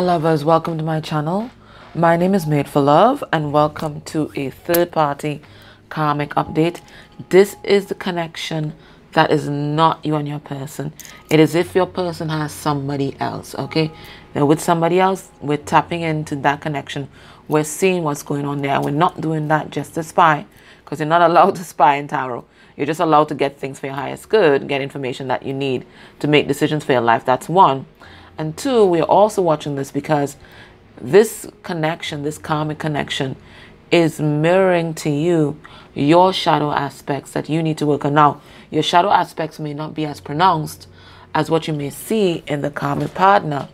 Lovers, welcome to my channel. My name is Made for Love and welcome to a third-party karmic update. This is the connection that is not you and your person. It is if your person has somebody else, okay? Now with somebody else, we're tapping into that connection. We're seeing what's going on there. We're not doing that just to spy, because you're not allowed to spy in tarot. You're just allowed to get things for your highest good, get information that you need to make decisions for your life. That's one. And two, we're also watching this because this connection, this karmic connection, is mirroring to you your shadow aspects that you need to work on. Now, your shadow aspects may not be as pronounced as what you may see in the karmic partner.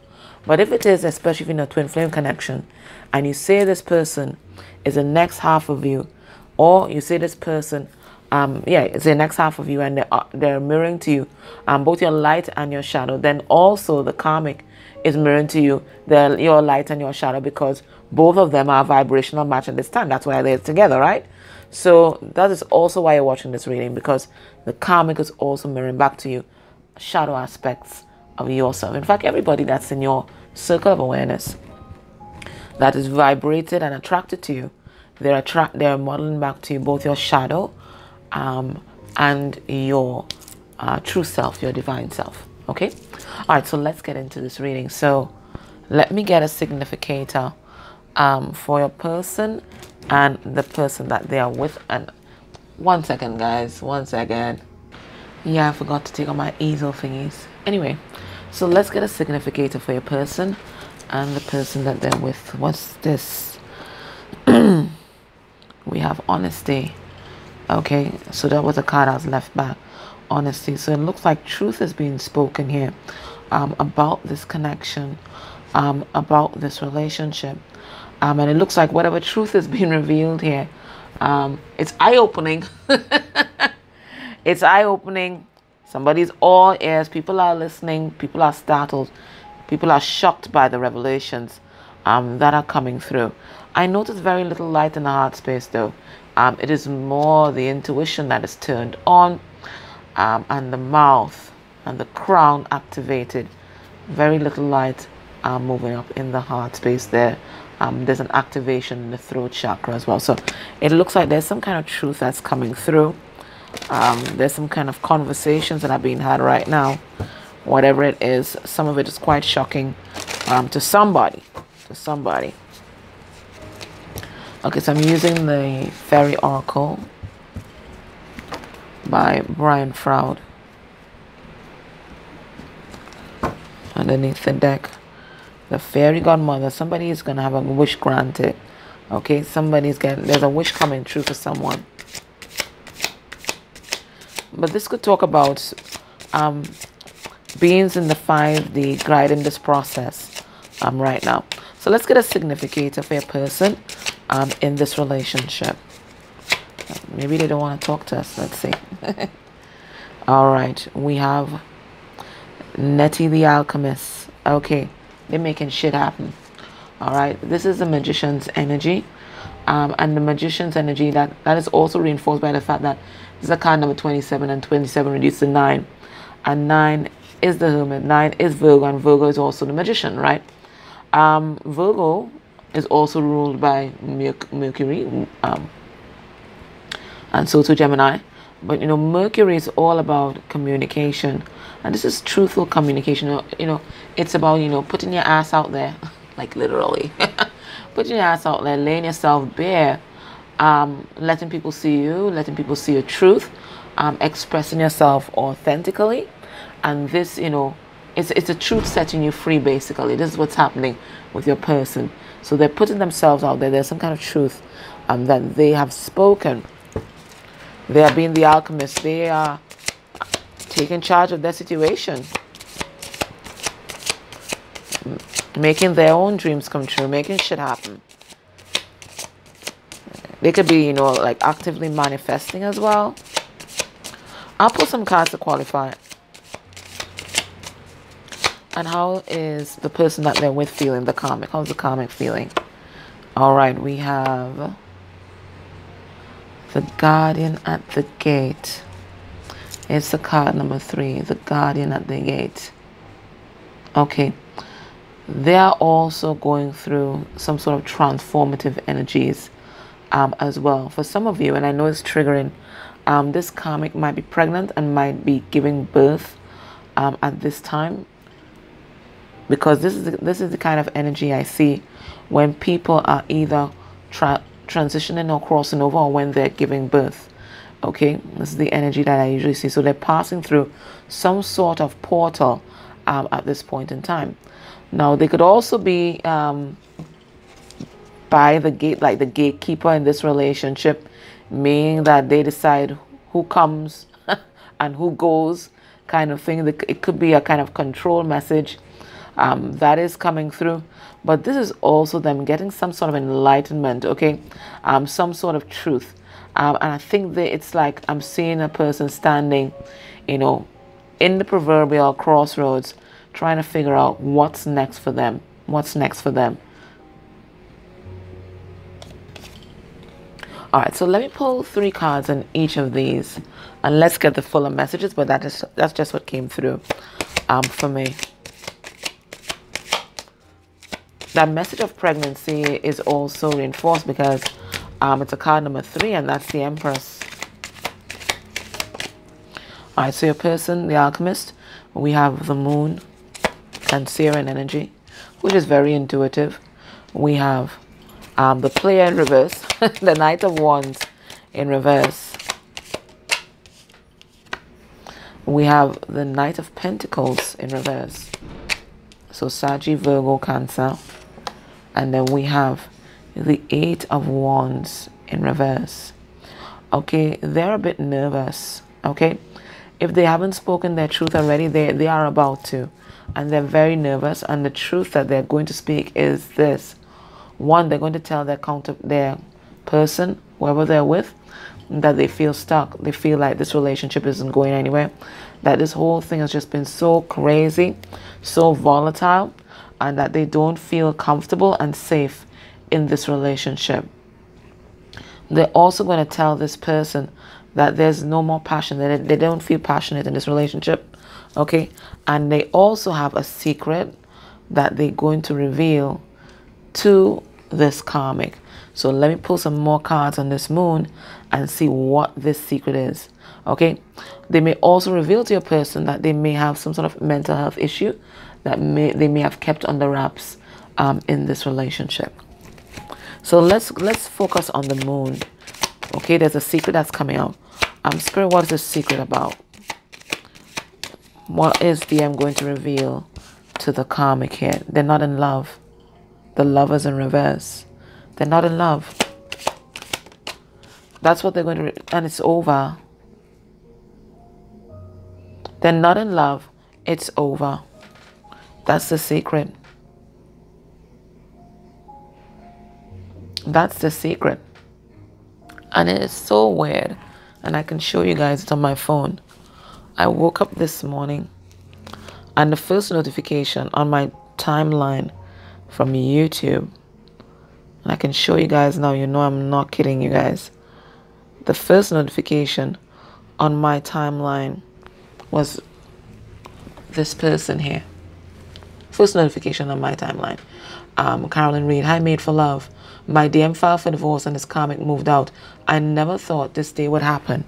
But if it is, especially if you're in a twin flame connection, and you say this person is the next half of you, or you say this person, it's the next half of you, and they're mirroring to you both your light and your shadow, then also the karmic is mirroring to you your light and your shadow, because both of them are vibrational match at this time. That's why they're together, right? So that is also why you're watching this reading, because the karmic is also mirroring back to you shadow aspects of yourself. In fact, everybody that's in your circle of awareness that is vibrated and attracted to you, they're modeling back to you both your shadow and your true self, your divine self. Okay, all right, so let's get into this reading. So let me get a significator for your person and the person that they are with. And 1 second, guys, 1 second. Yeah, I forgot to take out my easel thingies. Anyway, so let's get a significator for your person and the person that they're with. What's this? We have honesty. Okay, so that was a card I was left back. Honesty. So it looks like truth is being spoken here about this connection, about this relationship. And it looks like whatever truth is being revealed here, it's eye-opening. It's eye-opening. Somebody's all ears. People are listening. People are startled. People are shocked by the revelations that are coming through. I notice very little light in the heart space, though. It is more the intuition that is turned on, and the mouth and the crown activated. Very little light moving up in the heart space there. There's an activation in the throat chakra as well. So it looks like there's some kind of truth that's coming through. There's some kind of conversations that are being had right now. Whatever it is, some of it is quite shocking to somebody. Okay, so I'm using the Fairy Oracle by Brian Froud underneath the deck. The Fairy Godmother. Somebody is going to have a wish granted. Okay, there's a wish coming true for someone. But this could talk about beings in the 5D guiding this process right now. So let's get a significator for your person in this relationship. Maybe they don't want to talk to us. Let's see. All right, we have Nettie the Alchemist. Okay, they're making shit happen. All right, this is the Magician's energy, and the Magician's energy that is also reinforced by the fact that this is a card number 27, and 27 reduced to 9, and 9 is the Hermit, 9 is Virgo, and Virgo is also the Magician, right? Virgo is also ruled by Mercury, and so to Gemini. But Mercury is all about communication, and this is truthful communication. It's about putting your ass out there, like literally putting your ass out there, laying yourself bare, letting people see you, letting people see your truth, expressing yourself authentically. And this it's a truth setting you free. Basically, this is what's happening with your person. So they're putting themselves out there. There's some kind of truth that they have spoken. They are being the alchemist. They are taking charge of their situation, making their own dreams come true, making shit happen. They could be, like actively manifesting as well. I'll put some cards to qualify. And how is the person that they're with feeling, the karmic? How's the karmic feeling? All right, we have the Guardian at the Gate. It's the card number 3, the Guardian at the Gate. Okay, they are also going through some sort of transformative energies as well. For some of you, and I know it's triggering, this karmic might be pregnant and might be giving birth at this time, because this is the kind of energy I see when people are either transitioning or crossing over, or when they're giving birth. Okay, this is the energy that I usually see. So they're passing through some sort of portal at this point in time. Now they could also be by the gate, like the gatekeeper in this relationship, meaning that they decide who comes and who goes, kind of thing. It could be a kind of control message that is coming through, but this is also them getting some sort of enlightenment, okay, some sort of truth, and I think that it's like I'm seeing a person standing, you know, in the proverbial crossroads, trying to figure out what's next for them. What's next for them? All right, so let me pull 3 cards on each of these, and let's get the fuller messages. But that's just what came through for me. That message of pregnancy is also reinforced because it's a card number 3, and that's the Empress. All right, so your person, the Alchemist, we have the Moon, Cancerian energy, which is very intuitive. We have the Player in reverse, the Knight of Wands in reverse. We have the Knight of Pentacles in reverse. So Saggy, Virgo, Cancer. And then we have the 8 of Wands in reverse. Okay, they're a bit nervous. Okay, if they haven't spoken their truth already, they are about to. And they're very nervous. And the truth that they're going to speak is this. One, they're going to tell their person, whoever they're with, that they feel stuck. They feel like this relationship isn't going anywhere. That this whole thing has just been so crazy, so volatile, and that they don't feel comfortable and safe in this relationship. They're also going to tell this person that there's no more passion, that they don't feel passionate in this relationship. Okay? And they also have a secret that they're going to reveal to this karmic. So let me pull some more cards on this Moon and see what this secret is. Okay? They may also reveal to your person that they may have some sort of mental health issue that they may have kept under wraps in this relationship. So let's focus on the Moon. Okay, there's a secret that's coming out. Spirit, what is this secret about? What is DM going to reveal to the karmic here? They're not in love. The Lovers in reverse. They're not in love. That's what they're going to... and it's over. They're not in love. It's over. That's the secret. That's the secret. And it is so weird. And I can show you guys it on my phone. I woke up this morning and the first notification on my timeline from YouTube, and I can show you guys now, you know I'm not kidding you guys. The first notification on my timeline was this person here. First notification on my timeline. Carolyn Reed, hi, made for love. My DM filed for divorce and his karmic moved out. I never thought this day would happen.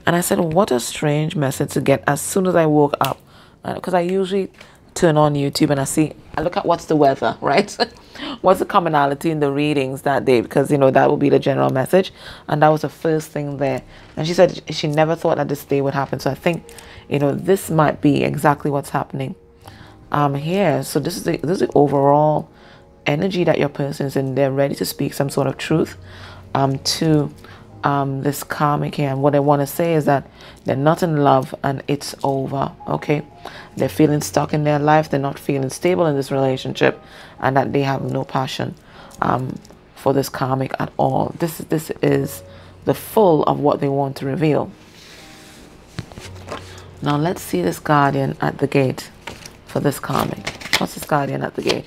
And I said, what a strange message to get as soon as I woke up. Because I usually turn on YouTube and I look at what's the weather, right? What's the commonality in the readings that day? Because, you know, that will be the general message. And that was the first thing there. And she said she never thought that this day would happen. So I think, you know, this might be exactly what's happening here. So this is the overall energy that your person is in. They're ready to speak some sort of truth to this karmic here. And what I want to say is that they're not in love and it's over. Okay, they're feeling stuck in their life. They're not feeling stable in this relationship, and that they have no passion for this karmic at all. This is the full of what they want to reveal. Now let's see this guardian at the gate for this karmic. What's this guardian at the gate?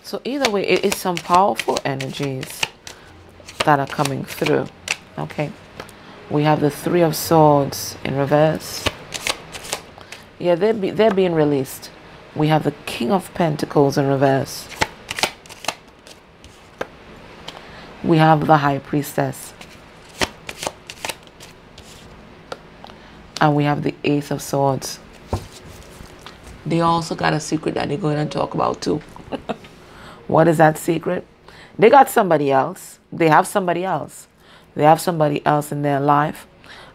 So either way, it is some powerful energies that are coming through. Okay, we have the 3 of Swords in reverse. Yeah, they're being released. We have the King of Pentacles in reverse. We have the High Priestess. And we have the Ace of Swords. They also got a secret that they're going to talk about too. What is that secret? They got somebody else. They have somebody else. They have somebody else in their life.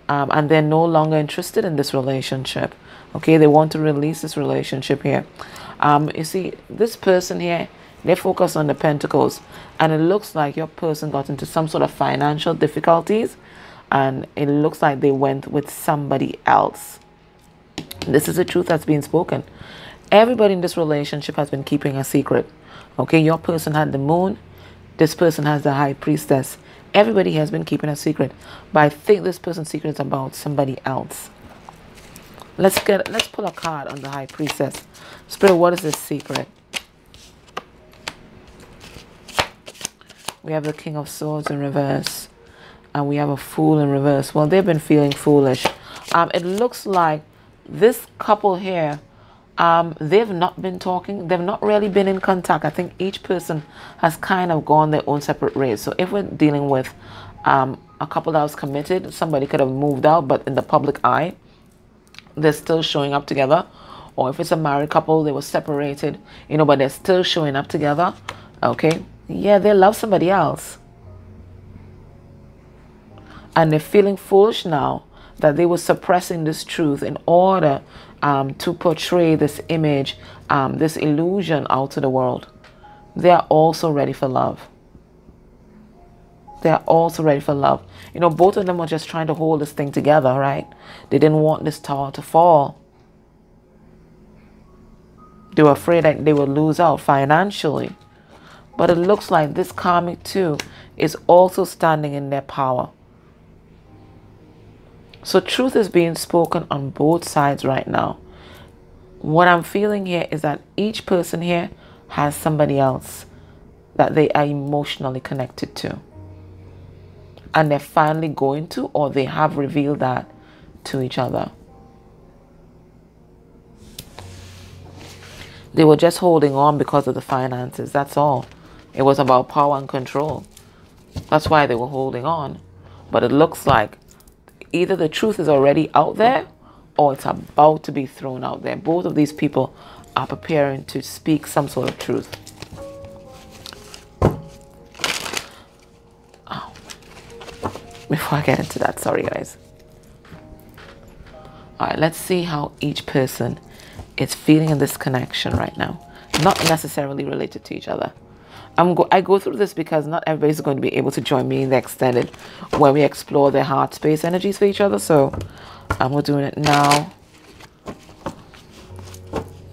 And they're no longer interested in this relationship. Okay, they want to release this relationship here. You see, this person here, they focus on the Pentacles. And it looks like your person got into some sort of financial difficulties. And it looks like they went with somebody else. This is the truth that's being spoken. Everybody in this relationship has been keeping a secret. Okay, your person had the Moon. This person has the High Priestess. Everybody has been keeping a secret. But I think this person's secret is about somebody else. Let's pull a card on the High Priestess. Spirit, what is this secret? We have the King of Swords in reverse. And we have a Fool in reverse. Well, they've been feeling foolish. It looks like this couple here, they've not been talking. They've not really been in contact. I think each person has kind of gone their own separate ways. So if we're dealing with a couple that was committed, somebody could have moved out, but in the public eye, they're still showing up together. Or if it's a married couple, they were separated, you know, but they're still showing up together. Okay. Yeah, they love somebody else. And they're feeling foolish now that they were suppressing this truth in order to portray this image, this illusion out to the world. They are also ready for love. They are also ready for love. You know, both of them were just trying to hold this thing together, right? They didn't want this tower to fall. They were afraid that they would lose out financially. But it looks like this karmic too is also standing in their power. So truth is being spoken on both sides right now. What I'm feeling here is that each person here has somebody else that they are emotionally connected to. And they're finally going to, or they have revealed that to each other. They were just holding on because of the finances. That's all. It was about power and control. That's why they were holding on. But it looks like either the truth is already out there or it's about to be thrown out there. Both of these people are preparing to speak some sort of truth. Oh. Before I get into that, sorry guys. Alright, let's see how each person is feeling in this connection right now. Not necessarily related to each other. I go through this because not everybody's going to be able to join me in the extended when we explore their heart space energies for each other. So we're doing it now.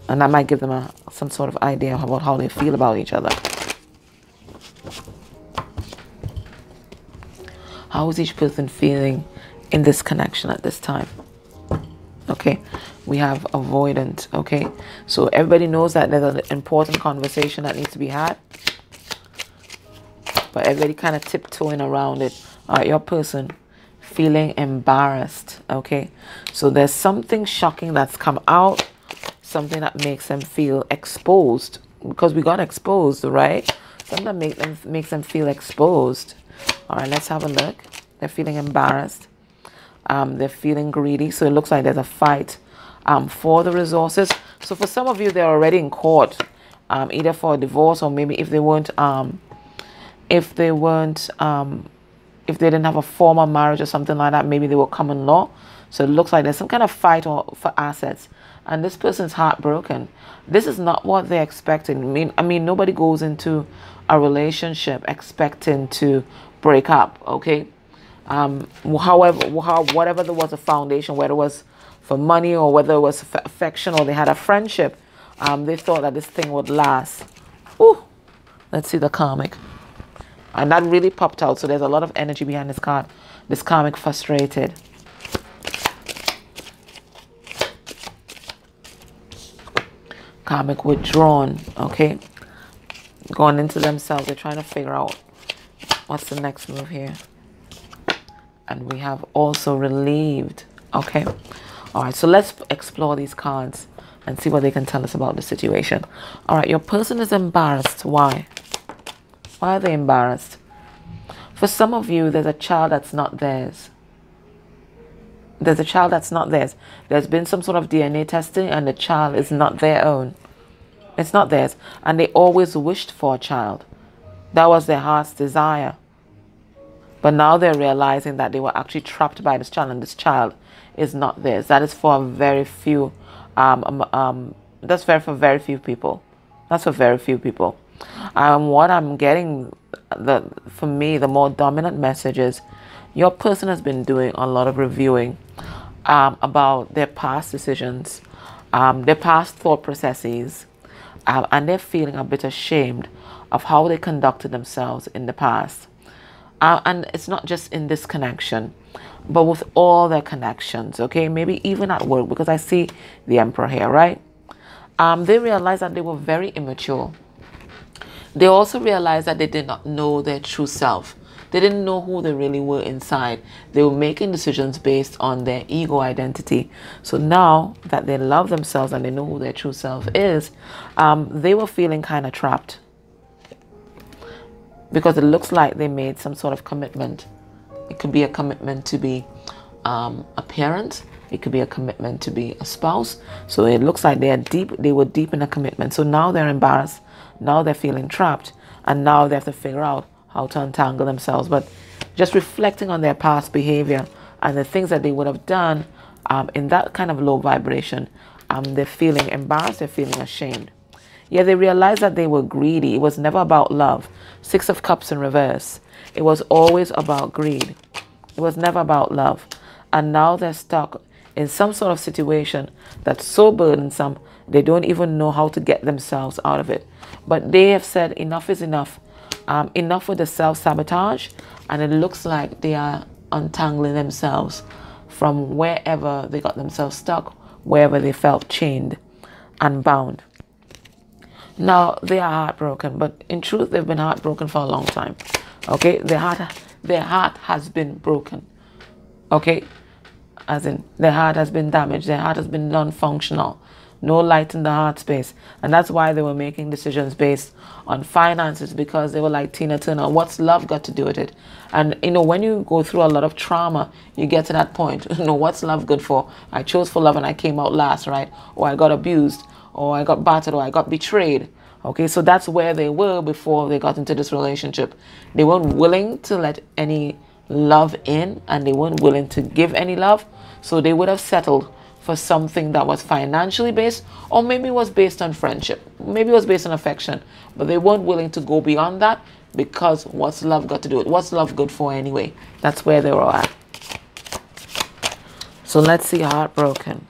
And that might give them some sort of idea about how they feel about each other. How is each person feeling in this connection at this time? Okay, we have avoidant. Okay, so everybody knows that there's an important conversation that needs to be had. But everybody kind of tiptoeing around it. All right, your person feeling embarrassed. Okay, so there's something shocking that's come out. Something that makes them feel exposed. Because we got exposed, right? Something that makes them feel exposed. All right, let's have a look. They're feeling embarrassed. They're feeling greedy. So it looks like there's a fight for the resources. So for some of you, they're already in court. Either for a divorce or maybe if they didn't have a formal marriage or something like that, maybe they were common law. So it looks like there's some kind of fight for assets. And this person's heartbroken. This is not what they're expecting. I mean, nobody goes into a relationship expecting to break up, okay? Whatever there was a foundation, whether it was for money or whether it was for affection or they had a friendship, they thought that this thing would last. Ooh, let's see the karmic. And that really popped out. So there's a lot of energy behind this card. This karmic frustrated. Karmic withdrawn. Okay. Going into themselves. They're trying to figure out what's the next move here. And we have also relieved. Okay. All right, so let's explore these cards and see what they can tell us about the situation. All right, your person is embarrassed. Why? Why are they embarrassed? For some of you, there's a child that's not theirs. There's a child that's not theirs. There's been some sort of DNA testing and the child is not their own. It's not theirs. And they always wished for a child. That was their heart's desire. But now they're realizing that they were actually trapped by this child, and this child is not theirs. That is for very few, that's for very few people. That's for very few people. What I'm getting, for me, the more dominant message is your person has been doing a lot of reviewing about their past decisions, their past thought processes, and they're feeling a bit ashamed of how they conducted themselves in the past. And it's not just in this connection, but with all their connections, okay? Maybe even at work, because I see the Emperor here, right? They realized that they were very immature. They also realized that they did not know their true self. They didn't know who they really were inside. They were making decisions based on their ego identity. So now that they love themselves and they know who their true self is, they were feeling kind of trapped. Because it looks like they made some sort of commitment. It could be a commitment to be a parent. It could be a commitment to be a spouse. So it looks like they were deep in a commitment. So now they're embarrassed. Now they're feeling trapped. And now they have to figure out how to untangle themselves. But just reflecting on their past behavior and the things that they would have done in that kind of low vibration, they're feeling embarrassed. They're feeling ashamed. Yeah, they realized that they were greedy. It was never about love. 6 of Cups in reverse. It was always about greed. It was never about love. And now they're stuck in some sort of situation that's so burdensome, they don't even know how to get themselves out of it. But they have said enough is enough. Enough with the self-sabotage. And it looks like they are untangling themselves from wherever they got themselves stuck, wherever they felt chained and bound. Now, they are heartbroken, but in truth, they've been heartbroken for a long time. Okay? Their heart has been broken. Okay? As in, their heart has been damaged. Their heart has been non-functional. No light in the heart space. And that's why they were making decisions based on finances, because they were like, Tina Turner, what's love got to do with it? And, when you go through a lot of trauma, you get to that point. What's love good for? I chose for love and I came out last, right? Or I got abused. Or I got battered, or I got betrayed. Okay, so that's where they were before they got into this relationship. They weren't willing to let any love in, and they weren't willing to give any love. So they would have settled for something that was financially based, or maybe was based on friendship. Maybe it was based on affection. But they weren't willing to go beyond that, because what's love got to do with it? What's love good for anyway? That's where they were at. So let's see, heartbroken.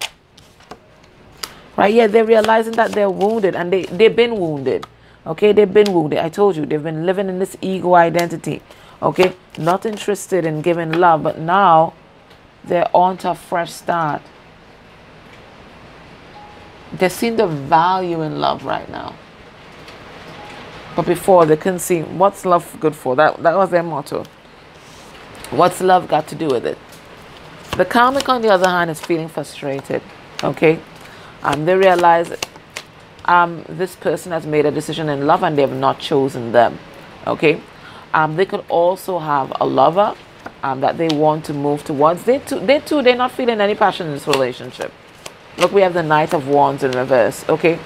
Right, yeah, they're realizing that they're wounded, and they've been wounded. Okay, they've been wounded. I told you, they've been living in this ego identity. Okay, not interested in giving love, but now they're on to a fresh start. They're seeing the value in love right now. But before, they couldn't see what's love good for. That was their motto. What's love got to do with it? The karmic, on the other hand, is feeling frustrated. Okay. They realize this person has made a decision in love and they have not chosen them. Okay. They could also have a lover that they want to move towards. They're not feeling any passion in this relationship. Look, we have the Knight of Wands in reverse. Okay.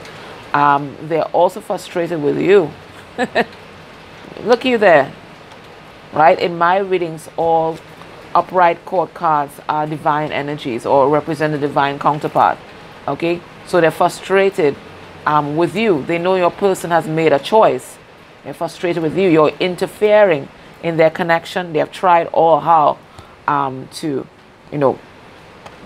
They're also frustrated with you. Look, you there. Right? In my readings, all upright court cards are divine energies or represent a divine counterpart. Okay, so they're frustrated with you. They know your person has made a choice. They're frustrated with you. You're interfering in their connection. They have tried all how to,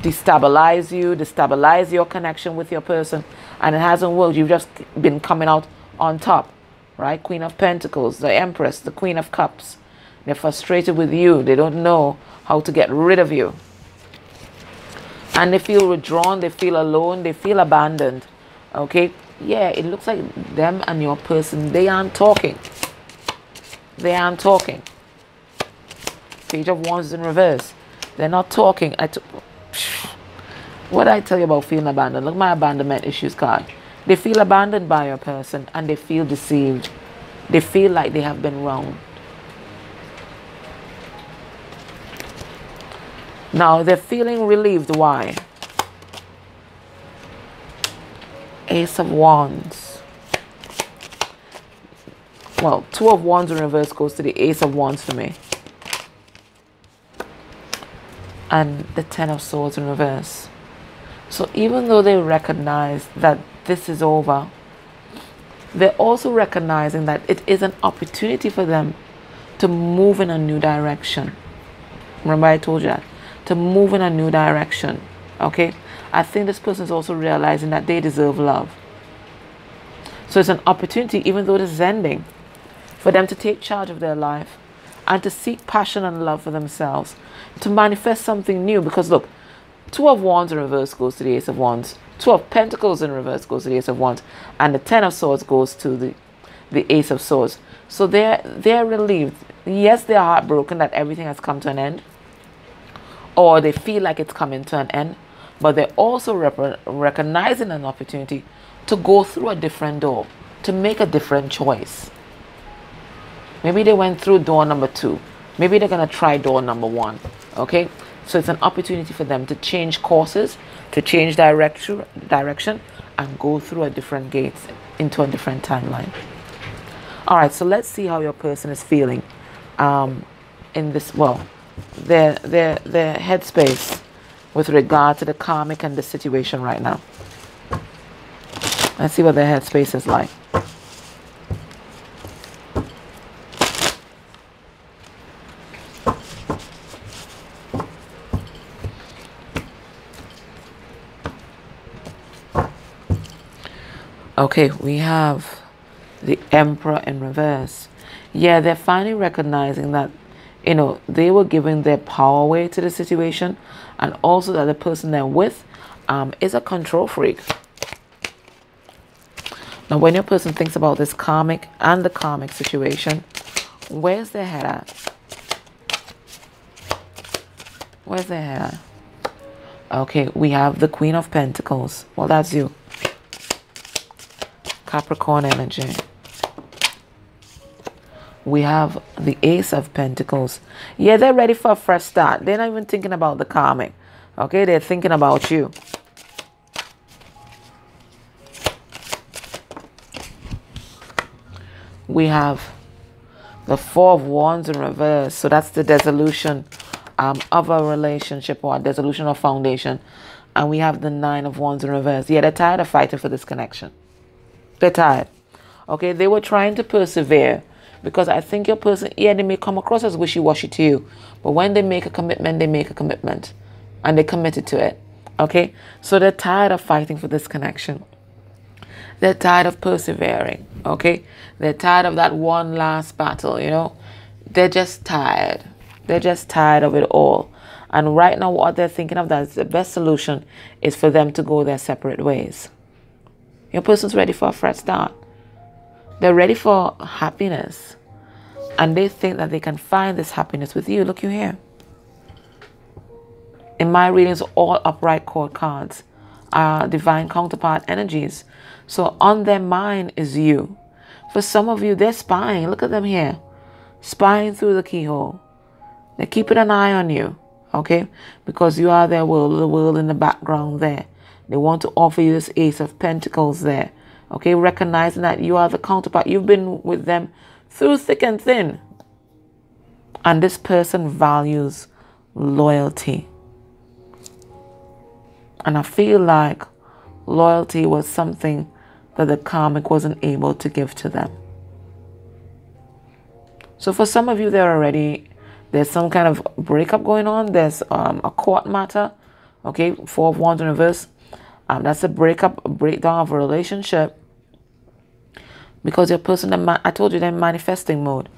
destabilize your connection with your person, and it hasn't worked. You've just been coming out on top, right? Queen of Pentacles, the Empress, the Queen of Cups. They're frustrated with you. They don't know how to get rid of you. And they feel withdrawn, they feel alone, they feel abandoned. Okay? Yeah, it looks like them and your person, they aren't talking. They aren't talking. Page of Wands in reverse. They're not talking. What did I tell you about feeling abandoned? Look at my abandonment issues card. They feel abandoned by your person and they feel deceived. They feel like they have been wronged. Now they're feeling relieved. Why? Ace of Wands. Well, Two of Wands in reverse goes to the Ace of Wands for me. And the Ten of Swords in reverse. So even though they recognize that this is over, they're also recognizing that it is an opportunity for them to move in a new direction. Remember I told you that? To move in a new direction. Okay? I think this person is also realizing that they deserve love. So it's an opportunity, even though this is ending, for them to take charge of their life and to seek passion and love for themselves, to manifest something new. Because look, Two of Wands in reverse goes to the Ace of Wands. Two of Pentacles in reverse goes to the Ace of Wands. And the Ten of Swords goes to the Ace of Swords. So they're relieved. Yes, they're heartbroken that everything has come to an end. Or they feel like it's coming to an end. But they're also recognizing an opportunity to go through a different door. To make a different choice. Maybe they went through door number 2. Maybe they're going to try door number 1. Okay? So it's an opportunity for them to change courses, to change direction, and go through a different gate into a different timeline. All right, so let's see how your person is feeling in this, well, their headspace with regard to the karmic and the situation right now. Let's see what their headspace is like. Okay, we have the Emperor in reverse. Yeah, they're finally recognizing that, you know, they were giving their power away to the situation, and also that the person they're with is a control freak. Now, when your person thinks about this karmic and the karmic situation, where's their head at? Where's their head at? Okay, we have the Queen of Pentacles. Well, that's you. Capricorn energy. We have the Ace of Pentacles. Yeah, they're ready for a fresh start. They're not even thinking about the karmic. Okay, they're thinking about you. We have the Four of Wands in reverse. So that's the dissolution of a relationship or a dissolution of foundation. And we have the Nine of Wands in reverse. Yeah, they're tired of fighting for this connection. They're tired. Okay, they were trying to persevere because I think your person, yeah, they may come across as wishy-washy to you, but when they make a commitment, they make a commitment and they committed to it. Okay, so they're tired of fighting for this connection. They're tired of persevering. Okay, they're tired of that one last battle. You know, they're just tired. They're just tired of it all. And right now, what they're thinking of, that's the best solution, is for them to go their separate ways. Your person's ready for a fresh start. They're ready for happiness. And they think that they can find this happiness with you. Look, you here. In my readings, all upright court cards are divine counterpart energies. So on their mind is you. For some of you, they're spying. Look at them here. Spying through the keyhole. They're keeping an eye on you. Okay? Because you are their world, the world in the background there. They want to offer you this Ace of Pentacles there. Okay, recognizing that you are the counterpart. You've been with them through thick and thin. And this person values loyalty. And I feel like loyalty was something that the karmic wasn't able to give to them. So for some of you, there's some kind of breakup going on. There's a court matter. Okay, Four of Wands in reverse. That's a breakdown of a relationship. Because your person, I told you, they're in manifesting mode.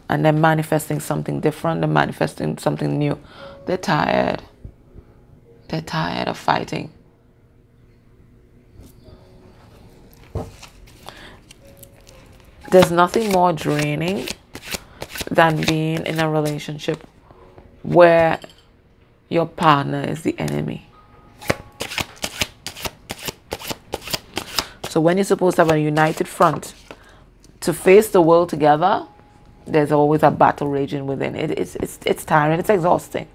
And they're manifesting something different. They're manifesting something new. They're tired. They're tired of fighting. There's nothing more draining than being in a relationship where your partner is the enemy. So when you're supposed to have a united front to face the world together, there's always a battle raging within. It's tiring. It's exhausting.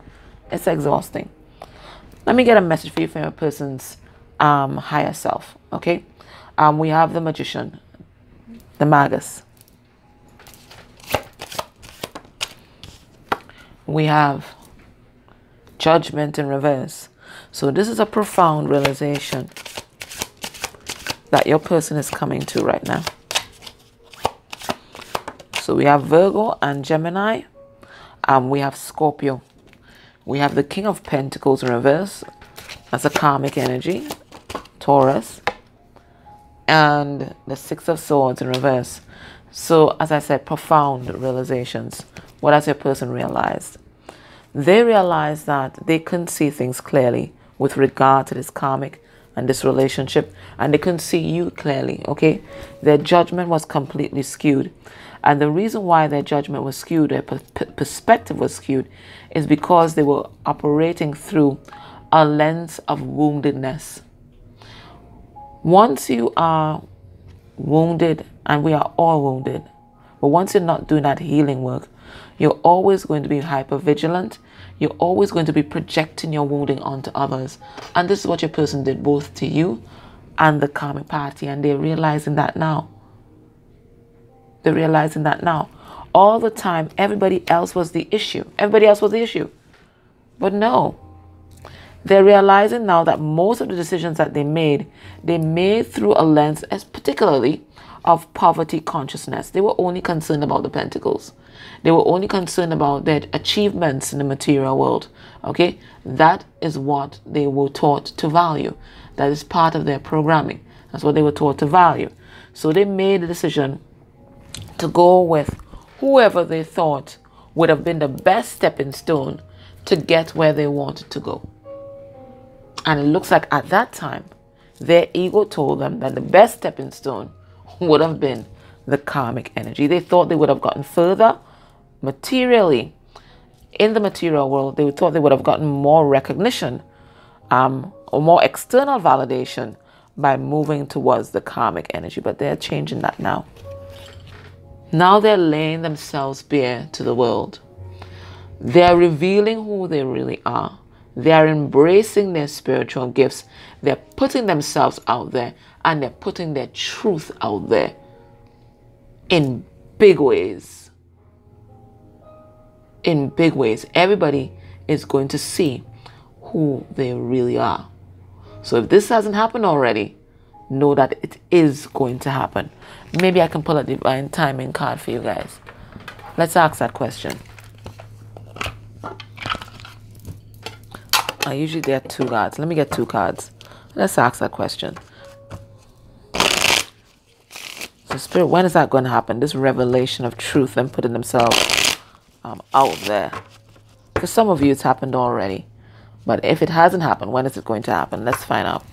It's exhausting. Let me get a message for you from your person's higher self. Okay. We have the Magician, the Magus. We have Judgment in reverse. So this is a profound realization that your person is coming to right now. So we have Virgo and Gemini. We have Scorpio. We have the King of Pentacles in reverse. That's a karmic energy. Taurus. And the Six of Swords in reverse. So as I said, profound realizations. What has your person realized? They realized that they couldn't see things clearly with regard to this karmic and this relationship, and they couldn't see you clearly. Okay, their judgment was completely skewed, and the reason why their judgment was skewed, their perspective was skewed, is because they were operating through a lens of woundedness. Once you are wounded, and we are all wounded, but once you're not doing that healing work, you're always going to be hyper vigilant. You're always going to be projecting your wounding onto others. And this is what your person did both to you and the karmic party. And they're realizing that now. They're realizing that now. All the time, everybody else was the issue. Everybody else was the issue. But no. They're realizing now that most of the decisions that they made through a lens, as particularly of poverty consciousness. They were only concerned about the pentacles. They were only concerned about their achievements in the material world. Okay, that is what they were taught to value. That is part of their programming. That's what they were taught to value. So they made a decision to go with whoever they thought would have been the best stepping stone to get where they wanted to go. And it looks like at that time, their ego told them that the best stepping stone would have been the karmic energy. They thought they would have gotten further materially in the material world. They thought they would have gotten more recognition or more external validation by moving towards the karmic energy. But they're changing that now. Now they're laying themselves bare to the world. They're revealing who they really are. They are embracing their spiritual gifts. They're putting themselves out there, and they're putting their truth out there in big ways. In big ways. Everybody is going to see who they really are. So if this hasn't happened already, know that it is going to happen. Maybe I can pull a divine timing card for you guys. Let's ask that question. I usually get 2 cards. Let me get 2 cards. Let's ask that question. So Spirit, when is that going to happen? This revelation of truth and putting themselves out there. For some of you, it's happened already. But if it hasn't happened, when is it going to happen? Let's find out.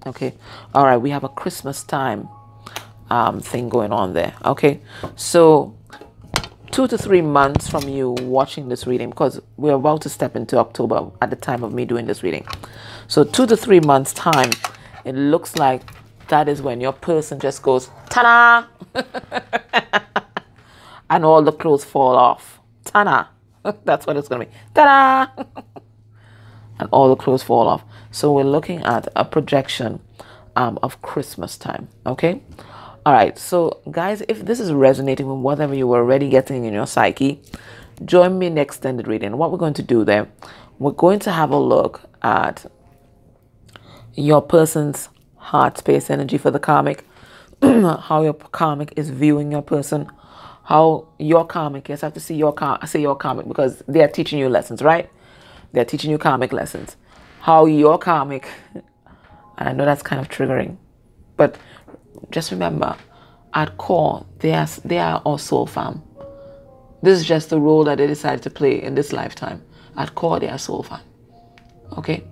Okay. All right. We have a Christmas time thing going on there. Okay. So 2 to 3 months from you watching this reading, because we're about to step into October at the time of me doing this reading. So 2 to 3 months time, it looks like that is when your person just goes, ta-da! And all the clothes fall off. Ta-da! That's what it's going to be. Ta-da! And all the clothes fall off. So we're looking at a projection of Christmas time. Okay? All right. So, guys, if this is resonating with whatever you were already getting in your psyche, join me in the extended reading. What we're going to do there, we're going to have a look at your person's heart space energy for the karmic, how your karmic is viewing your person, how your karmic, yes, I have to see your karmic because they are teaching you lessons, right? They're teaching you karmic lessons. How your karmic, and I know that's kind of triggering, but just remember, at core, they are our soul fam. This is just the role that they decided to play in this lifetime. At core, they are soul fam. Okay?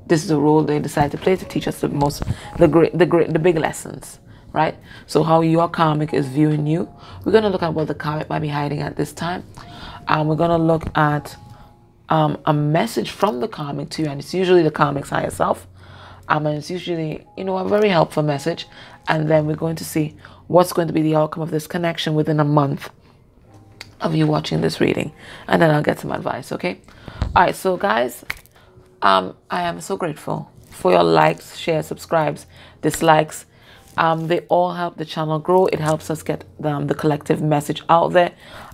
This is the role they decided to play to teach us the big lessons. Right? So how your karmic is viewing you. We're going to look at what the karmic might be hiding at this time. We're going to look at a message from the karmic to you, and it's usually the karmic's higher self. And it's usually, you know, a very helpful message. And then we're going to see what's going to be the outcome of this connection within a month of you watching this reading. And then I'll get some advice, okay? All right, so guys, I am so grateful for your likes, shares, subscribes, dislikes. They all help the channel grow. It helps us get the collective message out there.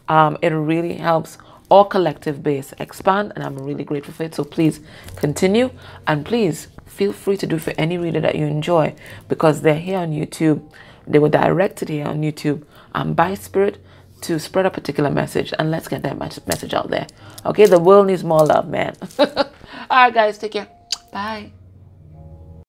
It really helps our collective base expand, and I'm really grateful for it. So please continue, and please feel free to do it for any reader that you enjoy, because they're here on YouTube. They were directed here on YouTube by Spirit to spread a particular message, and let's get that message out there. Okay, the world needs more love, man. All right, guys, take care. Bye.